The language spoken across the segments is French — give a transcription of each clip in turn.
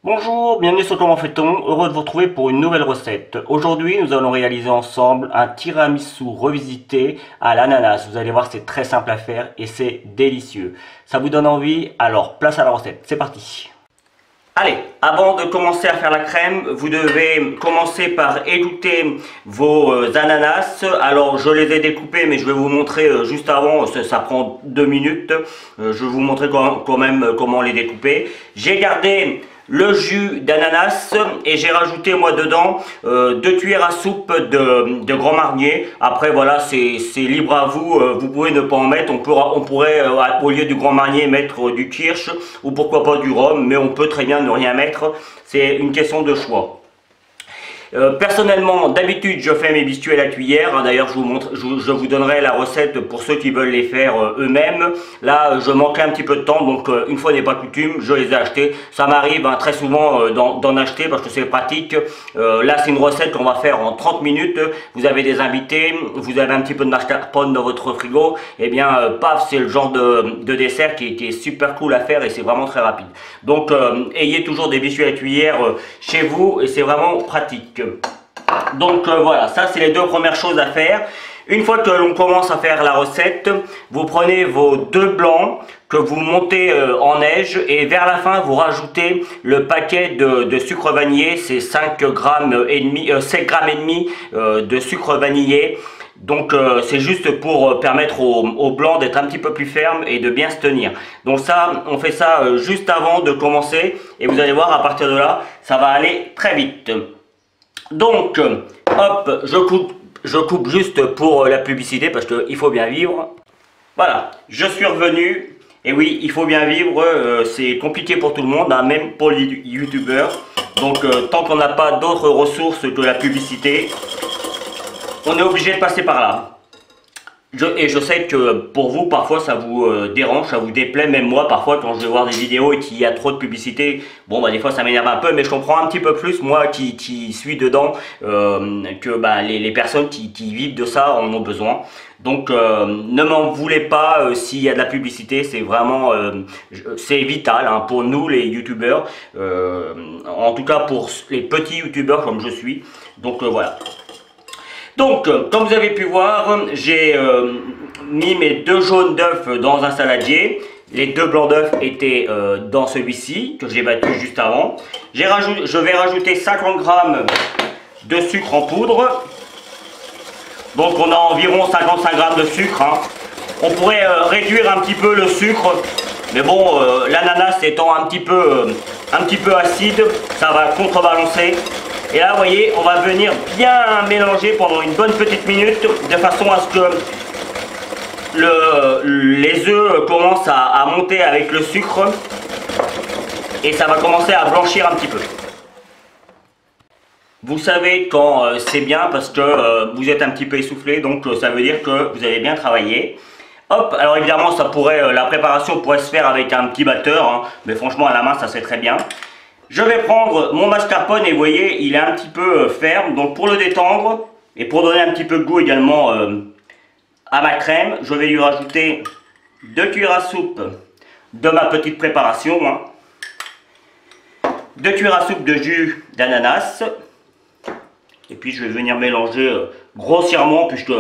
Bonjour, bienvenue sur Comment fait-on, heureux de vous retrouver pour une nouvelle recette. Aujourd'hui, nous allons réaliser ensemble un tiramisu revisité à l'ananas. Vous allez voir, c'est très simple à faire et c'est délicieux. Ça vous donne envie? Alors, place à la recette, c'est parti. Allez, avant de commencer à faire la crème, vous devez commencer par égoutter vos ananas. Alors, je les ai découpés, mais je vais vous montrer juste avant, ça prend 2 minutes. Je vais vous montrer quand même comment les découper. J'ai gardé le jus d'ananas et j'ai rajouté moi dedans 2 cuillères à soupe de Grand Marnier. Après voilà, c'est libre à vous, vous pouvez ne pas en mettre, on pourrait au lieu du Grand Marnier mettre du kirsch ou pourquoi pas du rhum, mais on peut très bien ne rien mettre, c'est une question de choix. Personnellement, d'habitude, je fais mes biscuits à la cuillère. D'ailleurs, je vous donnerai la recette pour ceux qui veulent les faire eux-mêmes. Là, je manquais un petit peu de temps, donc une fois n'est pas coutume, je les ai achetés. Ça m'arrive très souvent d'en acheter parce que c'est pratique. Là, c'est une recette qu'on va faire en 30 minutes. Vous avez des invités, vous avez un petit peu de mascarpone dans votre frigo. Et bien, paf, c'est le genre de dessert qui est super cool à faire et c'est vraiment très rapide. Donc, ayez toujours des biscuits à la cuillère chez vous et c'est vraiment pratique. Donc voilà, ça c'est les 2 premières choses à faire. Une fois que l'on commence à faire la recette, vous prenez vos 2 blancs que vous montez en neige et vers la fin vous rajoutez le paquet de sucre vanillé, c'est 5 grammes et demi, 7 grammes et demi de sucre vanillé. Donc c'est juste pour permettre au blanc d'être un petit peu plus ferme et de bien se tenir. Donc ça, on fait ça juste avant de commencer et vous allez voir à partir de là, ça va aller très vite. Donc, hop, je coupe juste pour la publicité parce qu'il faut bien vivre. Voilà, je suis revenu. Et oui, il faut bien vivre, c'est compliqué pour tout le monde, même pour les youtubeurs. Donc, tant qu'on n'a pas d'autres ressources que la publicité, on est obligé de passer par là. Et je sais que pour vous, parfois, ça vous dérange, ça vous déplaît. Même moi, parfois, quand je vais voir des vidéos et qu'il y a trop de publicité, bon, des fois, ça m'énerve un peu, mais je comprends un petit peu plus, moi, qui suis dedans, que les personnes qui vivent de ça en ont besoin. Donc, ne m'en voulez pas s'il y a de la publicité, c'est vraiment, c'est vital pour nous, les youtubeurs, en tout cas pour les petits youtubeurs comme je suis. Donc, voilà. Donc, comme vous avez pu voir, j'ai mis mes 2 jaunes d'œufs dans un saladier. Les 2 blancs d'œufs étaient dans celui-ci, que j'ai battu juste avant. Je vais rajouter 50 g de sucre en poudre. Donc, on a environ 55 g de sucre. On pourrait réduire un petit peu le sucre. Mais bon, l'ananas étant un petit peu acide, ça va contrebalancer. Et là, vous voyez, on va venir bien mélanger pendant une bonne petite minute, de façon à ce que les œufs commencent à monter avec le sucre. Et ça va commencer à blanchir un petit peu. Vous savez quand c'est bien parce que vous êtes un petit peu essoufflé, donc ça veut dire que vous avez bien travaillé. Hop, alors évidemment, la préparation pourrait se faire avec un petit batteur, mais franchement à la main ça c'est très bien. Je vais prendre mon mascarpone et vous voyez, il est un petit peu ferme. Donc pour le détendre et pour donner un petit peu de goût également à ma crème, je vais lui rajouter 2 cuillères à soupe de ma petite préparation. 2 cuillères à soupe de jus d'ananas. Et puis je vais venir mélanger grossièrement puisque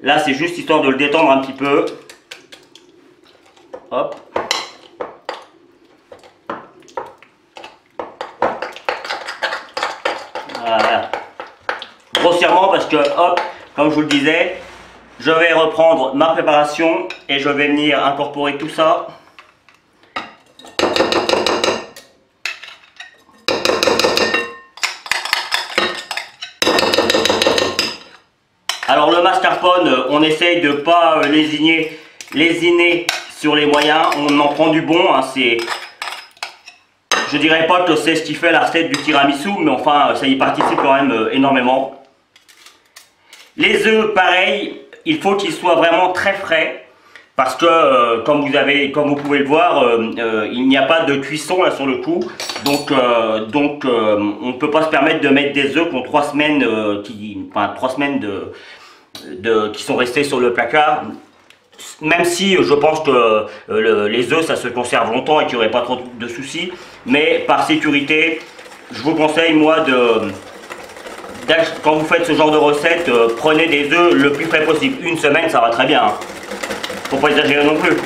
là c'est juste histoire de le détendre un petit peu. Hop. Voilà. Grossièrement parce que, hop, comme je vous le disais, je vais reprendre ma préparation et je vais venir incorporer tout ça. Alors le mascarpone, on essaye de ne pas lésiner sur les moyens, on en prend du bon, je dirais pas que c'est ce qui fait la recette du tiramisu, mais enfin ça y participe quand même énormément. Les œufs, pareil, il faut qu'ils soient vraiment très frais, parce que comme vous pouvez le voir, il n'y a pas de cuisson là sur le coup, donc on ne peut pas se permettre de mettre des œufs qui ont 3 semaines, 3 semaines qui sont restés sur le placard. Même si je pense que les œufs ça se conserve longtemps et qu'il n'y aurait pas trop de soucis, mais par sécurité, je vous conseille moi quand vous faites ce genre de recette, prenez des œufs le plus frais possible. Une semaine ça va très bien, hein. Faut pas exagérer non plus.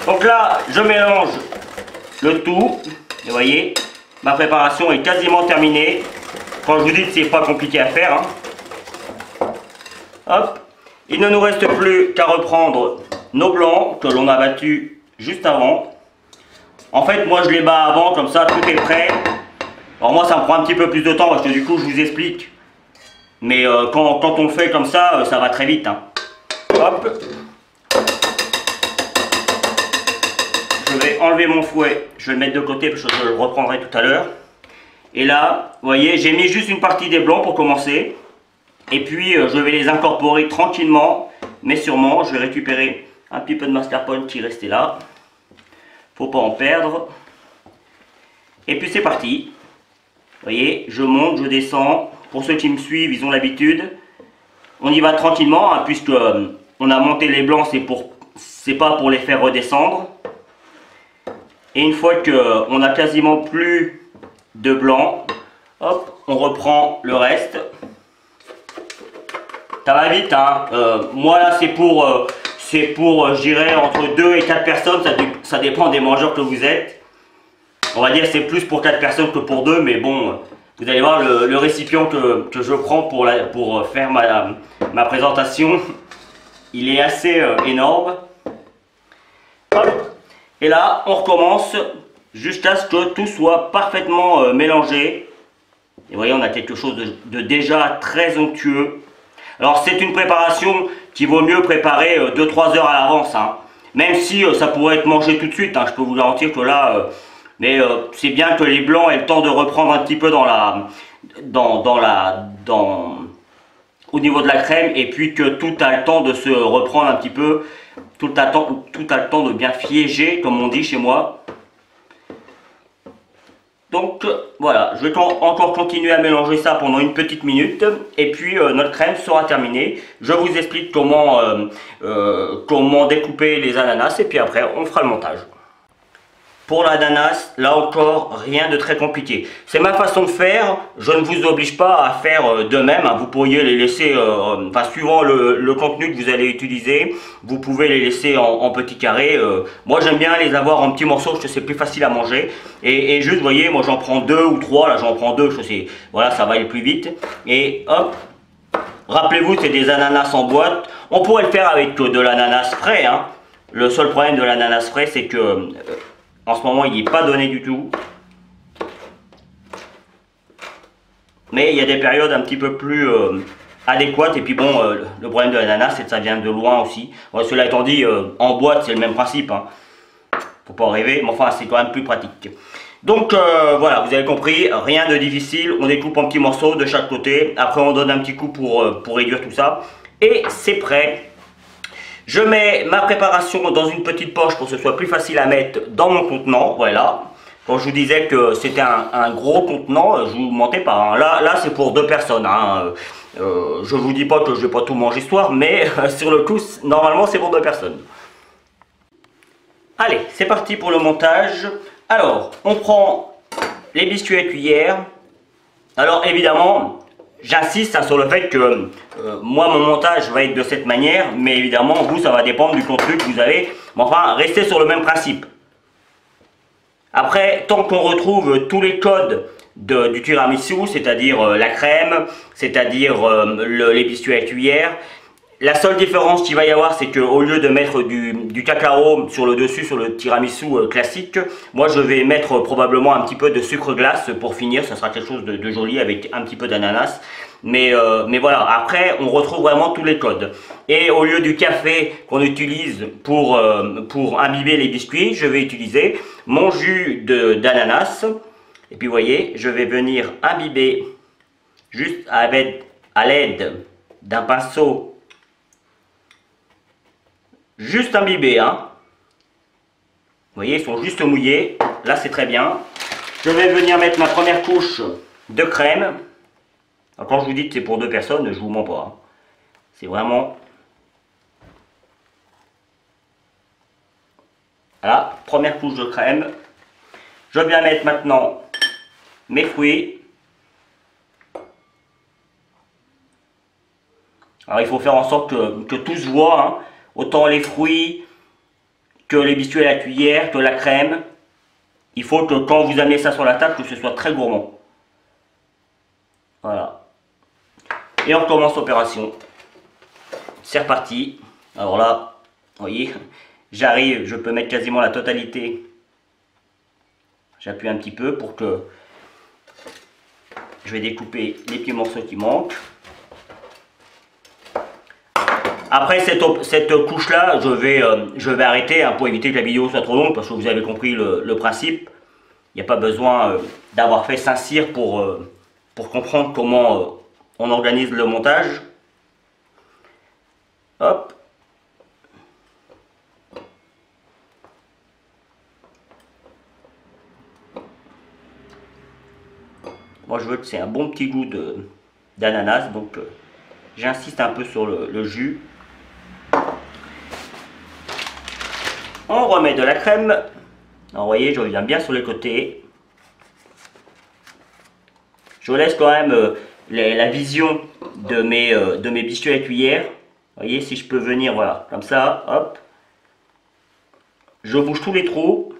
Donc là, je mélange le tout. Vous voyez, ma préparation est quasiment terminée. Quand je vous dis que c'est pas compliqué à faire, hein. Hop, il ne nous reste plus qu'à reprendre nos blancs que l'on a battus juste avant. En fait, moi je les bats avant, comme ça tout est prêt. Alors moi ça me prend un petit peu plus de temps parce que du coup je vous explique. Mais quand on le fait comme ça, ça va très vite, hein. Hop. Je vais enlever mon fouet, je vais le mettre de côté parce que je le reprendrai tout à l'heure. Et là, vous voyez, j'ai mis juste une partie des blancs pour commencer. Et puis je vais les incorporer tranquillement, mais sûrement. Je vais récupérer un petit peu de mascarpone qui restait là. Faut pas en perdre. Et puis c'est parti. Vous voyez, je monte, je descends. Pour ceux qui me suivent, ils ont l'habitude. On y va tranquillement, hein, puisque on a monté les blancs, c'est pas pour les faire redescendre. Et une fois qu'on a quasiment plus de blanc, hop, on reprend le reste. Ça va vite, hein. Moi là c'est pour je dirais entre 2 et 4 personnes, ça dépend des mangeurs que vous êtes. On va dire c'est plus pour 4 personnes que pour 2, mais bon, vous allez voir le récipient que je prends pour faire ma présentation, il est assez énorme. Hop. Et là on recommence jusqu'à ce que tout soit parfaitement mélangé. Et vous voyez, on a quelque chose de déjà très onctueux. Alors c'est une préparation qui vaut mieux préparer 2-3 heures à l'avance, hein. Même si ça pourrait être mangé tout de suite, hein, je peux vous garantir que là, c'est bien que les blancs aient le temps de reprendre un petit peu au niveau de la crème, et puis que tout a le temps de se reprendre un petit peu, tout a le temps de bien fiéger, comme on dit chez moi. Donc voilà, je vais encore continuer à mélanger ça pendant une petite minute et puis notre crème sera terminée. Je vous explique comment découper les ananas et puis après on fera le montage. Pour l'ananas, là encore, rien de très compliqué. C'est ma façon de faire, je ne vous oblige pas à faire de même, hein. Vous pourriez les laisser, suivant le contenu que vous allez utiliser, vous pouvez les laisser en petits carrés. Moi j'aime bien les avoir en petits morceaux, parce que c'est plus facile à manger. Et juste, vous voyez, moi j'en prends 2 ou 3, là j'en prends 2, voilà, ça va aller plus vite. Et hop, rappelez-vous, c'est des ananas en boîte. On pourrait le faire avec de l'ananas frais, hein. Le seul problème de l'ananas frais, c'est que en ce moment, il n'est pas donné du tout. Mais il y a des périodes un petit peu plus adéquates. Et puis bon, le problème de l'ananas, c'est que ça vient de loin aussi. Bon, cela étant dit, en boîte, c'est le même principe, hein. Faut pas en rêver, mais enfin, c'est quand même plus pratique. Donc voilà, vous avez compris, rien de difficile. On découpe en petits morceaux de chaque côté. Après, on donne un petit coup pour réduire tout ça. Et c'est prêt. Je mets ma préparation dans une petite poche pour que ce soit plus facile à mettre dans mon contenant, voilà. Quand je vous disais que c'était un gros contenant, je vous mentais pas, hein. Là c'est pour 2 personnes, hein. Je vous dis pas que je vais pas tout manger ce soir, mais sur le coup, normalement c'est pour 2 personnes. Allez, c'est parti pour le montage. Alors, on prend les biscuits à cuillère. Alors évidemment, j'insiste, hein, sur le fait que moi mon montage va être de cette manière, mais évidemment vous ça va dépendre du contenu que vous avez. Mais enfin, restez sur le même principe. Après, tant qu'on retrouve tous les codes du tiramisu, c'est-à-dire la crème, c'est-à-dire les biscuits à cuillère, la seule différence qu'il va y avoir, c'est qu'au lieu de mettre du cacao sur le dessus, sur le tiramisu classique, moi je vais mettre probablement un petit peu de sucre glace pour finir. Ça sera quelque chose de joli avec un petit peu d'ananas. Mais voilà, après on retrouve vraiment tous les codes. Et au lieu du café qu'on utilise pour imbiber les biscuits, je vais utiliser mon jus d'ananas. Et puis vous voyez, je vais venir imbiber juste à l'aide d'un pinceau. Juste imbibé, hein. Vous voyez, ils sont juste mouillés. Là, c'est très bien. Je vais venir mettre ma première couche de crème. Alors, quand je vous dis que c'est pour 2 personnes, je vous mens pas, hein. C'est vraiment Voilà, première couche de crème. Je viens mettre maintenant mes fruits. Alors il faut faire en sorte que tout se voit, hein. Autant les fruits que les biscuits à la cuillère, que la crème. Il faut que quand vous amenez ça sur la table, que ce soit très gourmand. Voilà. Et on recommence l'opération. C'est reparti. Alors là, vous voyez, j'arrive, je peux mettre quasiment la totalité. J'appuie un petit peu pour que je vais découper les petits morceaux qui manquent. Après cette couche-là, je vais arrêter, hein, pour éviter que la vidéo soit trop longue, parce que vous avez compris le principe. Il n'y a pas besoin d'avoir fait Saint-Cyr pour comprendre comment on organise le montage. Hop. Moi je veux que c'est un bon petit goût d'ananas, donc j'insiste un peu sur le jus. On remet de la crème. Alors, vous voyez, je reviens bien sur les côtés. Je vous laisse quand même la vision de mes biscuits à la cuillère. Vous voyez, si je peux venir, voilà, comme ça, hop. Je bouge tous les trous.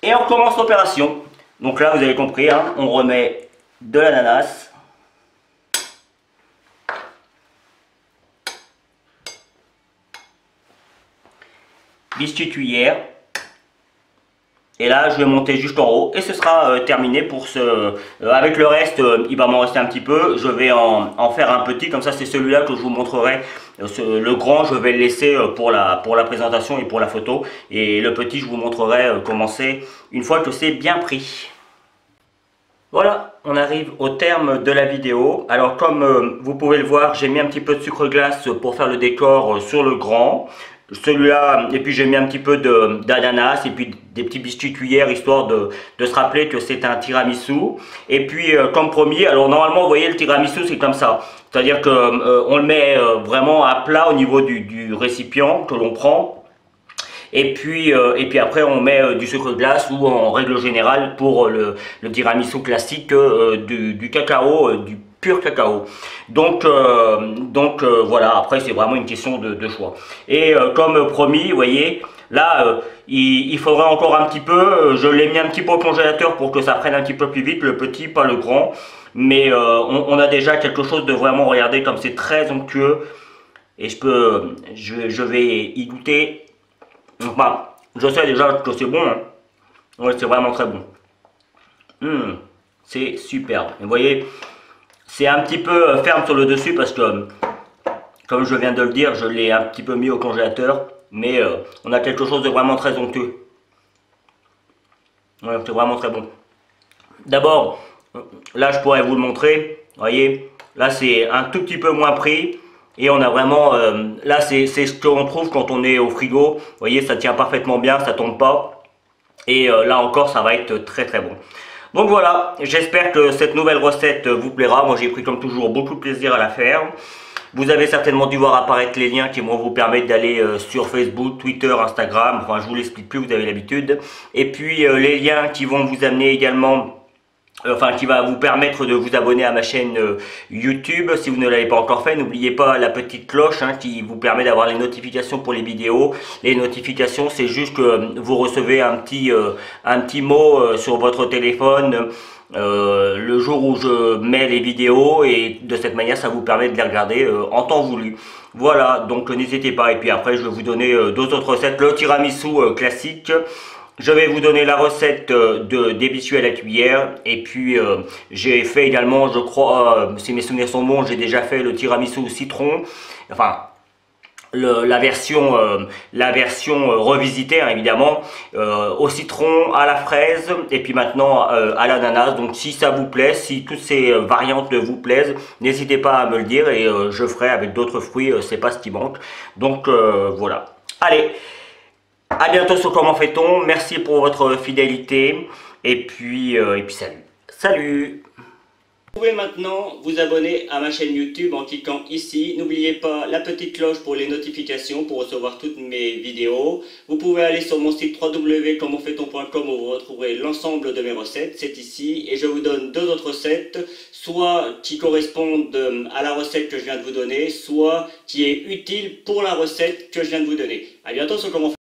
Et on commence l'opération. Donc là, vous avez compris, hein, on remet de l'ananas. Biscuit cuillère. Et là, je vais monter juste en haut et ce sera terminé pour ce... avec le reste, il va m'en rester un petit peu. Je vais en faire un petit, comme ça c'est celui-là que je vous montrerai. Le grand, je vais le laisser pour la présentation et pour la photo. Et le petit, je vous montrerai comment c'est une fois que c'est bien pris. Voilà, on arrive au terme de la vidéo. Alors comme vous pouvez le voir, j'ai mis un petit peu de sucre glace pour faire le décor sur le grand. Celui-là, et puis j'ai mis un petit peu d'ananas et puis des petits biscuits cuillères histoire de se rappeler que c'est un tiramisu. Et puis comme promis, alors normalement vous voyez le tiramisu c'est comme ça. C'est-à-dire que on le met vraiment à plat au niveau du récipient que l'on prend. Et puis après on met du sucre glace ou en règle générale pour le tiramisu classique du cacao, du pur cacao. Donc voilà, après c'est vraiment une question de choix. Et comme promis, vous voyez, là il faudra encore un petit peu, je l'ai mis un petit peu au congélateur pour que ça prenne un petit peu plus vite, le petit, pas le grand. Mais on a déjà quelque chose de vraiment, regardez comme c'est très onctueux. Et je vais y goûter. Enfin, je sais déjà que c'est bon, hein. Ouais, c'est vraiment très bon. C'est superbe. Et vous voyez, c'est un petit peu ferme sur le dessus parce que, comme je viens de le dire, je l'ai un petit peu mis au congélateur. Mais on a quelque chose de vraiment très onctueux. Ouais, c'est vraiment très bon. D'abord, là je pourrais vous le montrer. Vous voyez, là c'est un tout petit peu moins pris. Et on a vraiment, là c'est ce qu'on trouve quand on est au frigo. Vous voyez, ça tient parfaitement bien, ça tombe pas. Et là encore, ça va être très très bon. Donc voilà, j'espère que cette nouvelle recette vous plaira. Moi j'ai pris comme toujours beaucoup de plaisir à la faire. Vous avez certainement dû voir apparaître les liens qui vont vous permettre d'aller sur Facebook, Twitter, Instagram. Enfin, je vous l'explique plus, vous avez l'habitude. Et puis les liens qui vont vous amener également... Enfin, qui va vous permettre de vous abonner à ma chaîne YouTube. Si vous ne l'avez pas encore fait, n'oubliez pas la petite cloche, hein, qui vous permet d'avoir les notifications pour les vidéos. Les notifications, c'est juste que vous recevez un petit mot sur votre téléphone le jour où je mets les vidéos, et de cette manière, ça vous permet de les regarder en temps voulu. Voilà, donc n'hésitez pas. Et puis après, je vais vous donner d'autres recettes. Le tiramisu classique. Je vais vous donner la recette des biscuits à la cuillère. Et puis j'ai fait également, je crois, si mes souvenirs sont bons, j'ai déjà fait le tiramisu au citron. Enfin, la version revisitée, hein, évidemment, au citron, à la fraise et puis maintenant à l'ananas. Donc si ça vous plaît, si toutes ces variantes vous plaisent, n'hésitez pas à me le dire et je ferai avec d'autres fruits, c'est pas ce qui manque. Donc voilà. Allez, à bientôt sur Comment fait-on. Merci pour votre fidélité et puis salut. Salut. Vous pouvez maintenant vous abonner à ma chaîne YouTube en cliquant ici. N'oubliez pas la petite cloche pour les notifications pour recevoir toutes mes vidéos. Vous pouvez aller sur mon site www.comenfaitton.com où vous retrouverez l'ensemble de mes recettes. C'est ici et je vous donne deux autres recettes, soit qui correspondent à la recette que je viens de vous donner, soit qui est utile pour la recette que je viens de vous donner. A bientôt sur Comment